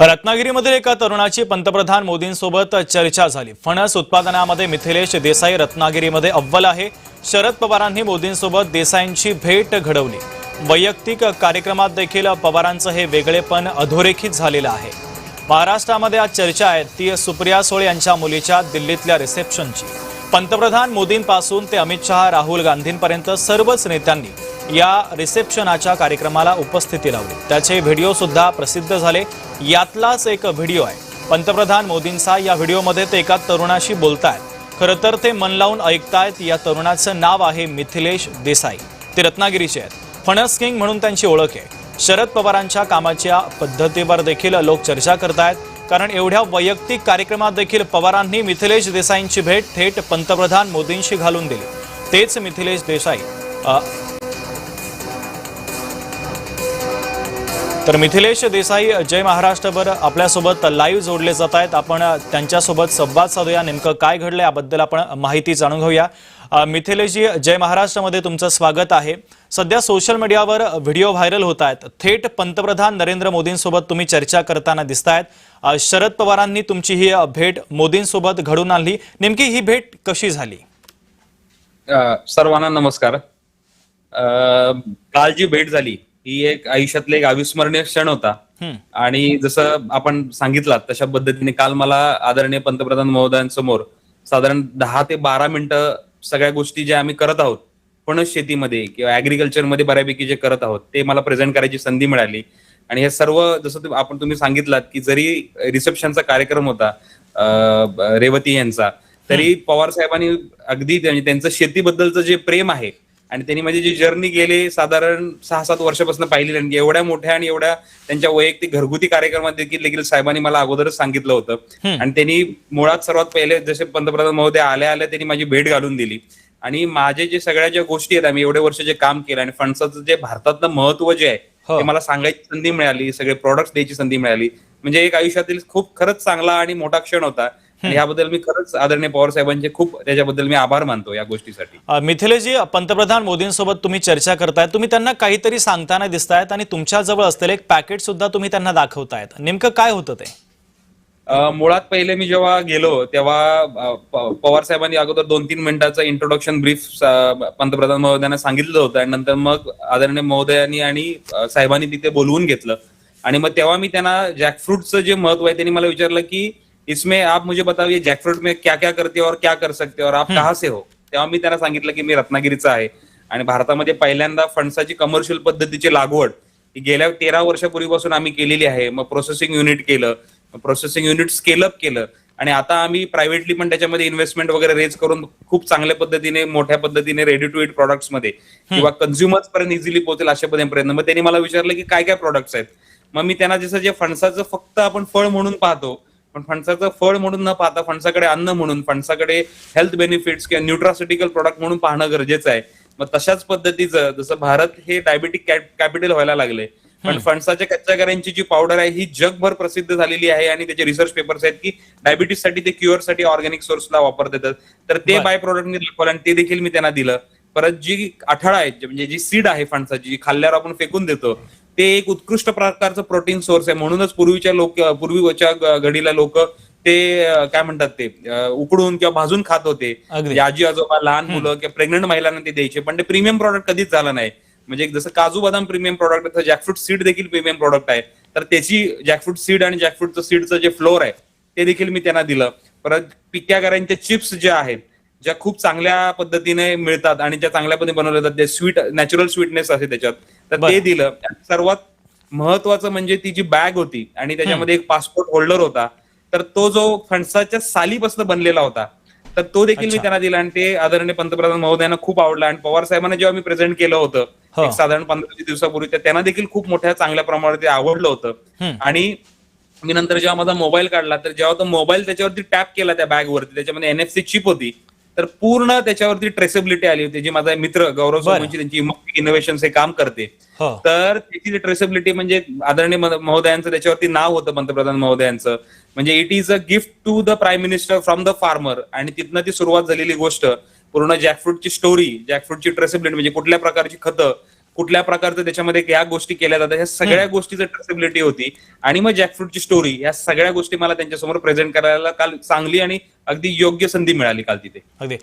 रत्नागिरीमध्ये एका तरुणाची पंतप्रधान मोदींसोबत चर्चा झाली। फणस उत्पादनामध्ये मिथिलेश देसाई रत्नागिरीमध्ये अव्वल आहे। शरद पवारांनी मोदींसोबत देसाईंची भेट घडवली। वैयक्तिक कार्यक्रमात देखील पवारांचं हे वेगळेपण अधोरेखित झालेलं आहे। महाराष्ट्रामध्ये आज चर्चा आहे ती सुप्रिया सुळे यांच्या मुलीच्या दिल्लीतल्या रिसेप्शनची। पंतप्रधान मोदींपासून ते अमित शहा राहुल गांधींपर्यंत सर्वच नेत्यांनी या रिसेप्शनाच्या कार्यक्रमाला उपस्थिती लावली। त्याचे व्हिडिओ सुद्धा प्रसिद्ध झाले। यातलाच एक व्हिडिओ आहे पंतप्रधान मोदींचा। या व्हिडिओमध्ये ते एका तरुणाशी बोलतायत। खरं तर ते मन लावून ऐकतायत। या तरुणाचं नाव आहे मिथिलेश देसाई। ते रत्नागिरीचे आहेत। फणस किंग म्हणून त्यांची ओळख आहे। शरद पवारांच्या कामाच्या पद्धतीवर देखील लोक चर्चा करतायत, कारण एवढ्या वैयक्तिक कार्यक्रमात देखील पवारांनी मिथिलेश देसाईंची भेट थेट पंतप्रधान मोदींशी घालून दिली। तेच मिथिलेश देसाई तर मिथिलेश देसाई जय महाराष्ट्रवर आपल्यासोबत लाईव्ह जोडले जात आहेत। आपण त्यांच्यासोबत संवाद साधूया। नेमकं काय घडलं याबद्दल आपण माहिती जाणून घेऊया। मिथिलेशजी, जय महाराष्ट्रामध्ये तुमचं स्वागत आहे। सध्या सोशल मीडियावर व्हिडिओ व्हायरल होत आहेत। थेट पंतप्रधान नरेंद्र मोदींसोबत तुम्ही चर्चा करताना दिसतायत। शरद पवारांनी तुमची ही भेट मोदींसोबत घडून आणली। नेमकी ही भेट कशी झाली? सर्वांना नमस्कार। काल जी भेट झाली ही एक आयुष्यातले एक अविस्मरणीय क्षण होता। आणि जसं आपण सांगितलं तशा पद्धतीने काल मला आदरणीय पंतप्रधान महोदयांसमोर साधारण 10 ते 12 मिनिटं सगळ्या गोष्टी ज्या आम्ही करत आहोत फणस शेतीमध्ये किंवा ऍग्रिकल्चरमध्ये बऱ्यापैकी जे करत आहोत ते मला प्रेझेंट करायची संधी मिळाली। आणि हे सर्व जसं तुम्ही सांगितलात की जरी रिसेप्शनचा कार्यक्रम होता रेवती यांचा, तरी पवार साहेबांनी अगदी त्यांचं शेतीबद्दलचं जे प्रेम आहे आणि त्यांनी माझी जी जर्नी गेले साधारण 6-7 वर्षापासून पाहिलेली आणि एवढ्या मोठ्या आणि एवढ्या त्यांच्या वैयक्तिक घरगुती कार्यक्रमात देखील साहेबांनी मला अगोदरच सांगितलं होतं। आणि त्यांनी मुळात सर्वात पहिले जसे पंतप्रधान महोदय आल्या त्यांनी माझी भेट घालून दिली। आणि माझे जे सगळ्या ज्या गोष्टी आहेत आम्ही एवढे वर्ष जे काम केलं आणि फंड्सचं जे भारतातलं महत्व जे आहे ते मला सांगायची संधी मिळाली, सगळे प्रोडक्ट्स द्यायची संधी मिळाली। म्हणजे एक आयुष्यातील खूप खरंच चांगला आणि मोठा क्षण होता। आणि याबद्दल मी खरंच आदरणीय पवार साहेबांचे खूप त्याच्याबद्दल मी आभार मानतो या गोष्टीसाठी। मिथिलेशजी, पंतप्रधान मोदींसोबत तुम्ही चर्चा करताय, तुम्ही त्यांना काहीतरी सांगताना दिसतायत आणि तुमच्या जवळ असलेलं एक पॅकेट सुद्धा तुम्ही त्यांना दाखवतायत। नेमकं काय होतं ते? मुळात पहिले मी जेव्हा गेलो तेव्हा पवार साहेबांनी अगोदर 2-3 मिनिटाचं इंट्रोडक्शन ब्रीफ पंतप्रधान महोदयांना सांगितलं होतं आणि नंतर मग आदरणीय महोदयांनी आणि साहेबांनी तिथे बोलवून घेतलं। आणि मग तेव्हा मी त्यांना जॅकफ्रूटचं जे महत्व आहे त्यांनी मला विचारलं की इसमें आप मुझे बताइए जैकफ्रूट में क्या क्या करते हो और क्या कर सकते हो और आप कहाँ से हो। तेव्हा मी त्यांना सांगितलं की मी रत्नागिरीचा आहे आणि भारतामध्ये पहिल्यांदा फणसाची कमर्शियल पद्धतीची लागवड ही गेल्या 13 वर्षापूर्वीपासून आम्ही केलेली आहे। मग प्रोसेसिंग युनिट केलं, प्रोसेसिंग युनिट स्केल अप केलं आणि आता आम्ही प्रायव्हेटली पण त्याच्यामध्ये इन्व्हेस्टमेंट वगैरे रेज करून खूप चांगल्या पद्धतीने मोठ्या पद्धतीने रेडी टू इट प्रोडक्ट्स मध्ये किंवा कन्झ्युमर्स पर्यंत इझिली पोहोचेल अशा प्रयत्न। मग त्यांनी मला विचारलं की काय काय प्रोडक्ट्स आहेत। मग मी त्यांना जसं जे फणसाचं फक्त आपण फळ म्हणून पाहतो पण फणसाचं फळ म्हणून न पाहता फणसाकडे अन्न म्हणून, फणसाकडे हेल्थ बेनिफिट्स किंवा न्यूट्रास्युटिकल प्रोडक्ट म्हणून पाहणं गरजेचं आहे। मग तशाच पद्धतीचं जसं भारत हे डायबेटिक कॅपिटल व्हायला लागले, पण फणसाच्या कच्च्या कैऱ्यांची जी पावडर आहे ही जगभर प्रसिद्ध झालेली आहे आणि त्याचे रिसर्च पेपर्स आहेत की डायबिटीससाठी ते क्युअरसाठी ऑर्गॅनिक सोर्सला वापरतात। तर ते बाय प्रोडक्ट मी दाखवलं आणि ते देखील मी त्यांना दिलं। परत जी आठळा आहे म्हणजे जी सीड आहे फणसाची, जी खाल्ल्यावर आपण फेकून देतो, ते एक उत्कृष्ट प्रकारचं प्रोटीन सोर्स आहे। म्हणूनच पूर्वीच्या घडीला लोक ते काय म्हणतात ते उकडून किंवा भाजून खात होते। आजी आजोबा, लहान मुलं किंवा प्रेग्नंट महिलांना ते द्यायचे, पण ते प्रीमियम प्रॉडक्ट कधीच झालं नाही। म्हणजे जसं काजू बदाम प्रीमियम प्रॉडक्ट आहे, जॅकफ्रूट सीड देखील प्रीमियम प्रॉडक्ट आहे। तर त्याची जॅकफ्रूट सीड आणि जॅकफ्रूटचं सीडचं जे फ्लोअर आहे ते देखील मी त्यांना दिलं। परत पिक्या कैऱ्यांचे चिप्स जे आहेत ज्या खूप चांगल्या पद्धतीने मिळतात आणि ज्या चांगल्या पद्धतीने बनवले जातात, ते स्वीट नॅचरल स्वीटनेस आहे त्याच्यात, तर ते दिलं। सर्वात महत्वाचं म्हणजे ती जी बॅग होती आणि त्याच्यामध्ये एक पासपोर्ट होल्डर होता, तर तो जो फणसाच्या सालीपासून बनलेला होता तर तो देखील मी त्यांना दिला आणि ते आदरणीय पंतप्रधान महोदयांना खूप आवडला। आणि पवार साहेबांना जेव्हा मी प्रेझेंट केलं होतं एक साधारण 15 दिवसापूर्वी, तर त्यांना देखील खूप मोठ्या चांगल्या प्रमाणात ते आवडलं होतं। आणि मी नंतर जेव्हा माझा मोबाईल काढला तर जेव्हा तो मोबाईल त्याच्यावरती टॅप केला त्या बॅगवरती, त्याच्यामध्ये NFC चिप होती, तर पूर्ण त्याच्यावरती ट्रेसेबिलिटी आली होती। जी माझा मित्र गौरव सोमवंशी त्यांची इनोव्हेशन हे काम करते, तर त्याची ट्रेसेबिलिटी म्हणजे आदरणीय महोदयांचं त्याच्यावरती नाव होतं पंतप्रधान महोदयांचं। म्हणजे it is a gift to the prime minister from the farmer. आणि तिथनं ती सुरुवात झालेली गोष्ट पूर्ण जॅकफ्रूटची स्टोरी, जॅकफ्रूटची ट्रेसेबिलिटी म्हणजे कुठल्या प्रकारची खतं, कुठल्या प्रकारचं त्याच्यामध्ये या गोष्टी केल्या जातात, ह्या सगळ्या गोष्टीचं ट्रेसेबिलिटी होती. आणि मग जॅकफ्रूटची स्टोरी, या सगळ्या गोष्टी मला त्यांच्यासमोर प्रेझेंट करायला काल चांगली आणि अगदी योग्य संधी मिळाली काल तिथे. अगदी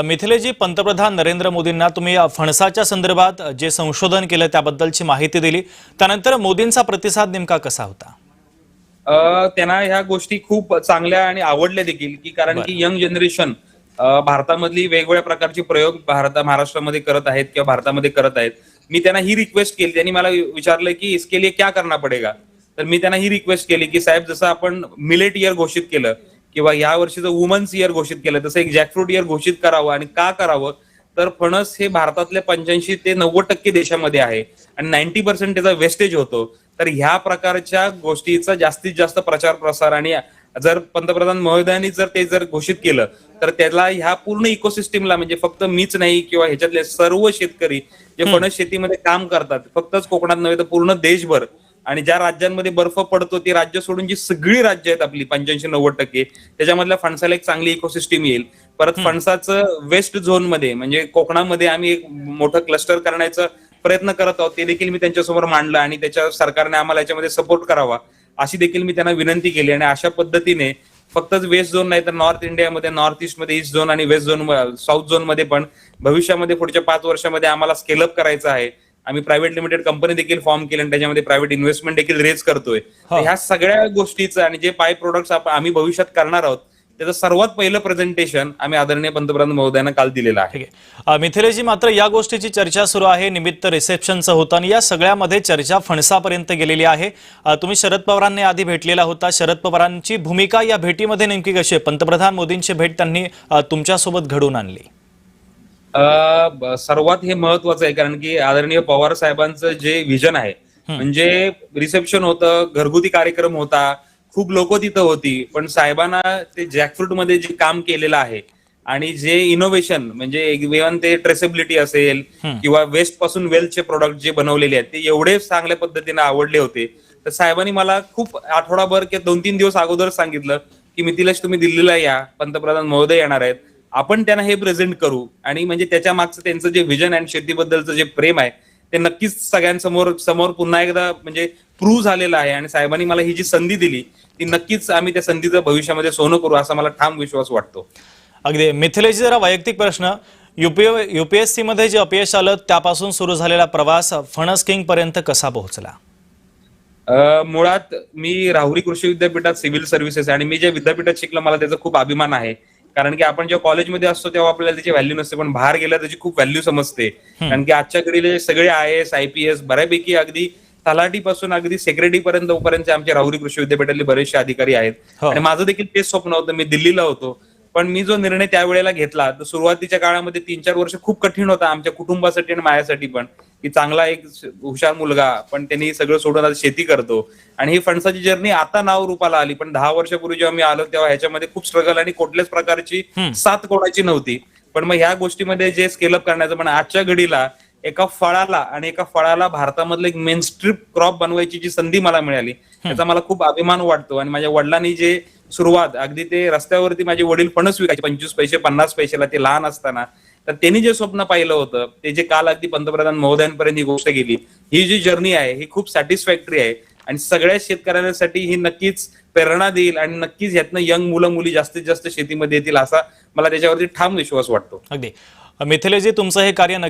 मिथिलेशजी, पंतप्रधान नरेंद्र मोदींना तुम्ही फणसाच्या संदर्भात जे संशोधन केलं त्याबद्दलची माहिती दिली, त्यानंतर मोदींचा प्रतिसाद नेमका कसा होता? त्यांना ह्या गोष्टी खूप चांगल्या आणि आवडल्या देखील, की कारण की यंग जनरेशन भारतामधली वेगवेगळ्या प्रकारचे प्रयोग महाराष्ट्रामध्ये करत आहेत किंवा भारतामध्ये करत आहेत. मी त्यांना ही रिक्वेस्ट केली, त्यांनी मला विचारलं की इसके लिए क्या करना पडेगा. तर मी त्यांना ही रिक्वेस्ट केली की साहेब, जसं आपण मिलेट इयर घोषित केलं किंवा या वर्षीचं वुमन्स इयर घोषित केलं, तसं एक जॅकफ्रूट इयर घोषित करावं. आणि का करावं, तर फणस हे भारतातल्या 85 ते 90% देशामध्ये आहे आणि 90% त्याचा वेस्टेज होतो. तर ह्या प्रकारच्या गोष्टीचा जास्तीत जास्त प्रचार प्रसार, आणि जर पंतप्रधान महोदयांनी जर घोषित केलं तर त्याला ह्या पूर्ण इकोसिस्टीमला, म्हणजे फक्त मीच नाही किंवा ह्याच्यातले सर्व शेतकरी जे फणस शेतीमध्ये काम करतात, फक्तच कोकणात नव्हे तर पूर्ण देशभर, आणि ज्या राज्यांमध्ये बर्फ पडतो ती राज्य सोडून जी सगळी राज्य आहेत आपली 85-90%, त्याच्यामधल्या फणसाला एक चांगली इकोसिस्टीम येईल. परत फणसाचं वेस्ट झोन मध्ये म्हणजे कोकणामध्ये आम्ही एक मोठं क्लस्टर करण्याचा प्रयत्न करत आहोत, ते देखील मी त्यांच्यासमोर मांडलं आणि त्याच्या सरकारने आम्हाला याच्यामध्ये सपोर्ट करावा अशी देखील मी त्यांना विनंती केली. आणि अशा पद्धतीने फक्तच वेस्ट झोन नाही तर नॉर्थ इंडियामध्ये, नॉर्थ ईस्ट मध्ये, ईस्ट झोन आणि वेस्ट झोन, साऊथ झोन मध्ये पण भविष्यामध्ये पुढच्या 5 वर्षामध्ये आम्हाला स्केलअप करायचं आहे. आम्ही प्रायव्हेट लिमिटेड कंपनी देखील फॉर्म केली आणि त्याच्यामध्ये प्रायव्हेट इन्व्हेस्टमेंट देखील रेज करतोय. ह्या सगळ्या गोष्टीचं आणि जे बाय प्रोडक्ट्स आम्ही भविष्यात करणार आहोत त्याचं सर्वात पहिलं प्रेझेंटेशन आम्ही आदरणीय पंतप्रधान महोदयांना काल दिलेलं आहे. मिथिलेशजी, मात्र या गोष्टीची चर्चा सुरू आहे, निमित्त रिसेप्शनचं होतं आणि या सगळ्यामध्ये चर्चा फणसापर्यंत गेलेली आहे. तुम्ही शरद पवारांना आधी भेटलेला होता. शरद पवारांची भूमिका या भेटीमध्ये नेमकी कशी आहे? पंतप्रधान मोदींची भेट त्यांनी तुमच्यासोबत घडवून आणली. सर्वात हे महत्वाचं आहे, कारण की आदरणीय पवार साहेबांचं जे विजन आहे, म्हणजे रिसेप्शन होतं, घरगुती कार्यक्रम होता, खूप लोक तिथं होती, पण साहेबांना ते जॅकफ्रूट मध्ये जे काम केलेलं आहे आणि जे इनोव्हेशन, म्हणजे इव्हन ते ट्रेसेबिलिटी असेल किंवा वेस्ट पासून वेल्थचे प्रोडक्ट जे बनवलेले आहेत ते एवढे चांगल्या पद्धतीने आवडले होते. तर साहेबांनी मला खूप आठवडाभर किंवा 2-3 दिवस अगोदर सांगितलं की मिथिलेश, तुम्ही दिल्लीला या, पंतप्रधान महोदय येणार आहेत, आपण त्यांना हे प्रेझेंट करू. आणि म्हणजे त्याच्या मागचं त्यांचं जे विजन आणि शेतीबद्दलचं जे प्रेम आहे ते नक्कीच सगळ्यांसमोर पुन्हा एकदा म्हणजे प्रूव्ह झालेलं आहे. आणि साहेबांनी मला ही जी संधी दिली ती नक्कीच आम्ही त्या संधीचं भविष्यामध्ये सोनं करू असा मला ठाम विश्वास वाटतो. अगदी. मिथिलेश, जरा वैयक्तिक प्रश्न, UPSC मध्ये जे अपयश आलं त्यापासून सुरू झालेला प्रवास फणस किंग पर्यंत कसा पोहोचला? मुळात मी राहुरी कृषी विद्यापीठात सिव्हिल सर्व्हिसेस, आणि मी ज्या विद्यापीठात शिकलो मला त्याचा खूप अभिमान आहे. कारण की आपण जेव्हा कॉलेजमध्ये असतो तेव्हा आपल्याला त्याची व्हॅल्यू नसते, पण बाहेर गेला त्याची खूप व्हॅल्यू समजते. कारण की आजच्या घडीला सगळे IAS IPS बऱ्यापैकी अगदी तलाठीपासून अगदी सेक्रेटरी पर्यंत आमचे राहुरी कृषी विद्यापीठातले बरेचसे अधिकारी आहेत. आणि माझं देखील तेच स्वप्न होतं. मी दिल्लीला होतो, पण मी जो निर्णय त्यावेळेला घेतला तर सुरुवातीच्या काळामध्ये 3-4 वर्ष खूप कठीण होता आमच्या कुटुंबासाठी आणि माझ्यासाठी पण, की चांगला एक हुशार मुलगा पण त्यांनी सगळं सोडून आता शेती करतो. आणि ही फणसाची जर्नी आता नाव रूपाला आली, पण 10 वर्षापूर्वी जेव्हा मी आलो तेव्हा ह्याच्यामध्ये खूप स्ट्रगल आणि कुठल्याच प्रकारची साथ कोणाची नव्हती. पण मग ह्या गोष्टीमध्ये जे स्केलअप करण्याचं, पण आजच्या घडीला एका फळाला भारतामधलं एक मेन स्ट्रीप क्रॉप बनवायची जी संधी मला मिळाली त्याचा मला खूप अभिमान वाटतो. आणि माझ्या वडिलांनी जे सुरुवात, अगदी ते रस्त्यावरती माझे वडील फणस विकायचे 25 पैसे 50 पैशाला, ते लहान असताना, तर त्यांनी जे स्वप्न पाहिलं होतं ते जे काल अगदी पंतप्रधान महोदयांपर्यंत ही गोष्ट गेली, ही जी जर्नी आहे ही खूप सॅटिस्फॅक्टरी आहे आणि सगळ्या शेतकऱ्यांसाठी ही नक्कीच प्रेरणा देईल आणि नक्कीच यातनं यंग मुलं मुली जास्तीत जास्त शेतीमध्ये येतील असा मला त्याच्यावरती ठाम विश्वास वाटतो. अगदी. मिथिलेशजी, तुमचं हे कार्य